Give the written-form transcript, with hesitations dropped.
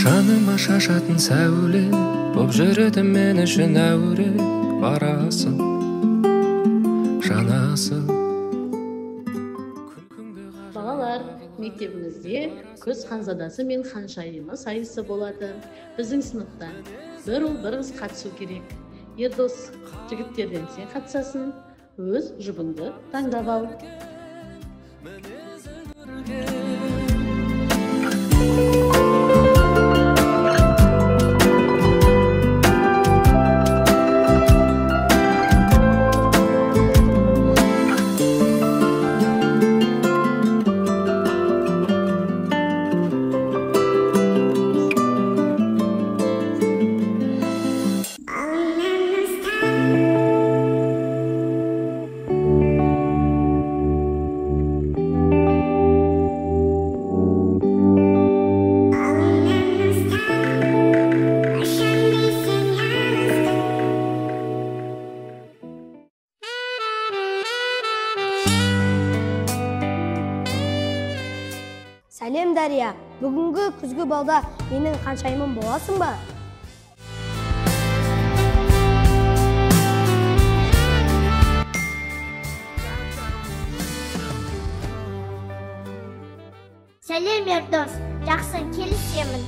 Жаныма шашатын сәуле боп жүреді мен үшін әуре, барасың жанасың. Балалар, мектебімізде көз ханзадасы мен ханшайымы сайысы болады. Біздің сыныпта бір ұл бір қыз қатысу керек. Ердос, жігіттерден сен қатысасың, өз жұбыңды таңдап ал. Сәлем, Дария. Бүгінгі күзгі балда менің ханшайымым боласың ба? Сәлем, Ердос. Жақсы, келісемін.